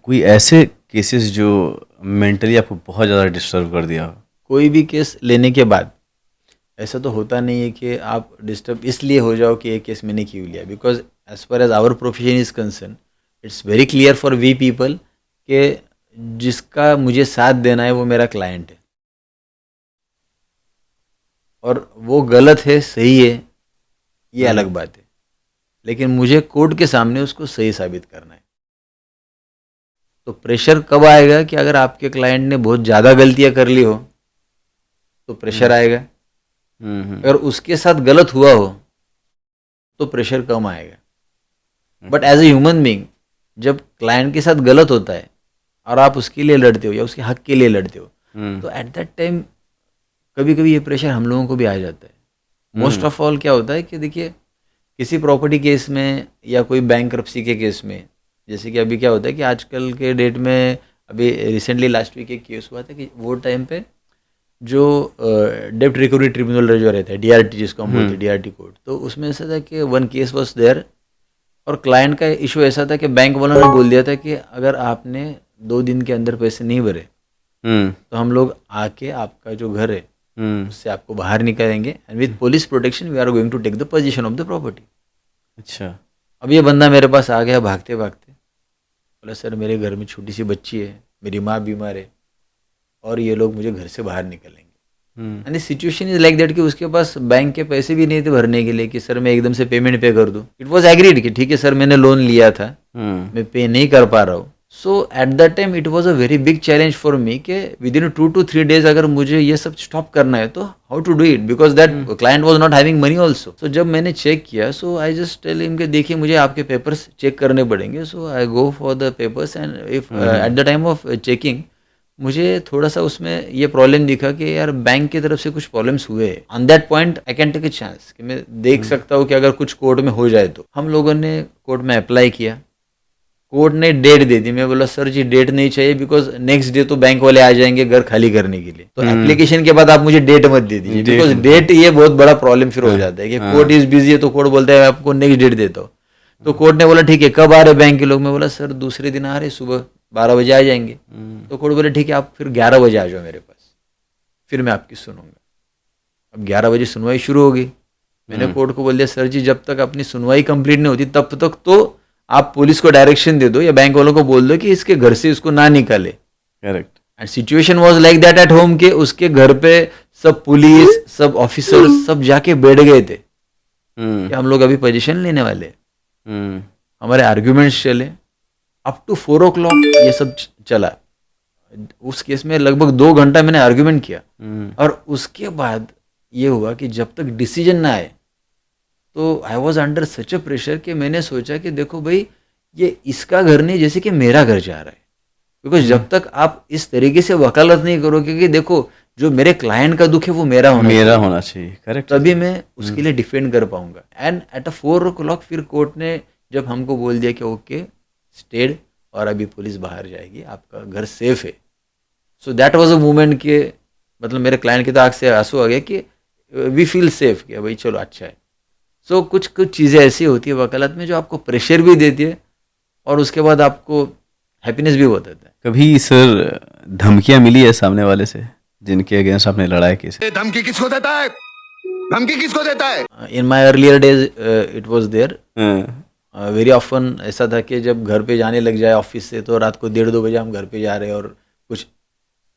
कोई ऐसे केसेस जो मेंटली आपको बहुत ज़्यादा डिस्टर्ब कर दिया हो? कोई भी केस लेने के बाद ऐसा तो होता नहीं है कि आप डिस्टर्ब इसलिए हो जाओ कि ये केस मैंने क्यों लिया, because as far as our profession is concern it's very clear for we people कि जिसका मुझे साथ देना है वो मेरा क्लाइंट है, और वो गलत है सही है ये अलग हुँ, बात है, लेकिन मुझे कोर्ट के सामने उसको सही साबित करना है। तो प्रेशर कब आएगा कि अगर आपके क्लाइंट ने बहुत ज़्यादा गलतियां कर ली हो तो प्रेशर हुँ, आएगा, हुँ, अगर उसके साथ गलत हुआ हो तो प्रेशर कम आएगा। Hmm, but as a human being जब क्लाइंट के साथ गलत होता है और आप उसके लिए लड़ते हो या उसके हक के लिए लड़ते हो, हुँ, तो एट दैट टाइम कभी कभी ये प्रेशर हम लोगों को भी आ जाता है। मोस्ट हुँ, ऑफ ऑल क्या होता है कि देखिए, किसी प्रॉपर्टी केस में या कोई बैंक्रप्सी के केस में, जैसे कि अभी क्या होता है कि आजकल के डेट में, अभी रिसेंटली लास्ट वीक एक केस हुआ था कि वो टाइम पे जो डेप्ट रिकवरी ट्रिब्यूनल जो रहता है, डीआरटी जिसको हम बोलते हुँ, हैं, डीआरटी कोर्ट, तो उसमें ऐसा था कि वन केस वॉज देयर और क्लाइंट का इशू ऐसा था कि बैंक वालों ने बोल दिया था कि अगर आपने 2 दिन के अंदर पैसे नहीं भरे हुँ, तो हम लोग आके आपका जो घर है हुँ, उससे आपको बाहर निकालेंगे and with police protection we are going to take the position of the property. अच्छा, अब ये बंदा मेरे पास आ गया भागते भागते, बोला सर मेरे घर में छोटी सी बच्ची है, मेरी माँ बीमार है और ये लोग मुझे घर से बाहर निकालेंगे। Hmm, and situation is like that कि उसके पास बैंक के पैसे भी नहीं थे भरने के लिए कि सर मैं एकदम से पेमेंट पे कर दूं। इट वाज एग्रीड कि ठीक है सर मैंने लोन लिया था, हुँ, मैं पे नहीं कर पा रहा हूँ। So at that time it was a very big challenge for me कि विद इन 2 to 3 days अगर मुझे ये सब स्टॉप करना है तो how to do it, because that hmm, client was not having money also. So जब मैंने चेक किया, so I just tell him कि देखिए मुझे आपके पेपर्स चेक करने पड़ेंगे। So I go for the papers and if hmm, at hmm, the time of checking मुझे थोड़ा सा उसमें ये प्रॉब्लम दिखा कि यार बैंक की तरफ से कुछ प्रॉब्लम्स हुए। On that point I can take a chance कि मैं देख हुँ, सकता हूँ कि अगर कुछ कोर्ट में हो जाए तो हम लोगों ने कोर्ट में अप्लाई किया। कोर्ट ने डेट दे दी, मैं बोला सर जी डेट नहीं चाहिए बिकॉज नेक्स्ट डे तो बैंक वाले आ जाएंगे घर खाली करने के लिए, तो हुँ, एप्लीकेशन के बाद आप मुझे डेट मत दे दीजिए, डेट बिकॉज नहीं डेट ये बहुत बड़ा प्रॉब्लम फिर हो हाँ, जाता है कि कोर्ट हाँ, इज बिजी है तो कोर्ट बोलता है आपको नेक्स्ट डेट देता हूँ। तो हाँ, कोर्ट ने बोला ठीक है कब आ रहे बैंक के लोग, मैं बोला सर दूसरे दिन आ रहे सुबह 12 बजे आ जाएंगे। हुँ, तो कोर्ट बोले ठीक है आप फिर 11 बजे आ जाओ मेरे पास, फिर मैं आपकी सुनूंगा। अब 11 बजे सुनवाई शुरू हो गई। मैंने हुँ, कोर्ट को बोल दिया सर जी जब तक अपनी सुनवाई कंप्लीट नहीं होती तब तक तो आप पुलिस को डायरेक्शन दे दो या बैंक वालों को बोल दो कि इसके घर से इसको ना निकाले। Correct, and situation was like that at home के उसके घर पे सब पुलिस सब ऑफिसर्स सब जाके बैठ गए थे हुँ, कि हम लोग अभी पोजीशन लेने वाले हैं। हुँ, हमारे आर्ग्यूमेंट्स चले अप टू 4 o'clock, ये सब चला। उस केस में लगभग 2 घंटा मैंने आर्ग्यूमेंट किया हुँ, और उसके बाद ये हुआ कि जब तक डिसीजन ना आए तो I was under such a pressure कि मैंने सोचा कि देखो भाई ये इसका घर नहीं जैसे कि मेरा घर जा रहा है, बिकॉज हुँ, जब तक आप इस तरीके से वकालत नहीं करोगे कि देखो जो मेरे क्लाइंट का दुख है वो मेरा होना मेरा चाहिए, होना चाहिए, करेक्ट है तभी सर। मैं हुँ, उसके लिए डिफेंड कर पाऊंगा। एंड एट अ 4 o'clock फिर कोर्ट ने जब हमको बोल दिया कि ओके स्टेड और अभी पुलिस बाहर जाएगी आपका घर सेफ है, so that was a moment के मतलब मेरे क्लाइंट की तो आंख से आंसू आ गया कि वी फील सेफ कि भाई चलो अच्छा है। सो कुछ कुछ चीज़ें ऐसी होती है वकालत में जो आपको प्रेशर भी देती है और उसके बाद आपको हैप्पीनेस भी बहुत देता कभी सर धमकियाँ मिली है सामने वाले से, जिनके अगेंस्ट आपने लड़ा है केस? ये धमकी किसको देता है? धमकी किसको देता है? है। In my earlier days it was there हाँ, वेरी ऑफन। ऐसा था कि जब घर पे जाने लग जाए ऑफिस से तो रात को 1:30-2 बजे हम घर पे जा रहे हैं और कुछ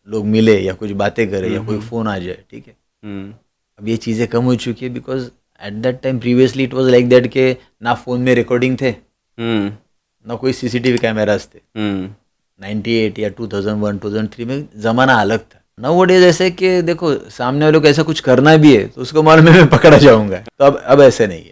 लोग मिले या कुछ बातें करें हुँ, या कोई हुँ, फ़ोन आ जाए, ठीक है। हुँ, अब ये चीज़ें कम हो चुकी है because at that time previously it was like that के ना फ़ोन में रिकॉर्डिंग थे हुँ, ना कोई सीसीटीवी कैमरास थे। हुँ, 98 या 2001 2003 में ज़माना अलग था। नाउ डेज ऐसे कि देखो सामने वालों को ऐसा कुछ करना भी है तो उसको मालूम है मैं पकड़ा जाऊंगा, तो अब ऐसे नहीं है।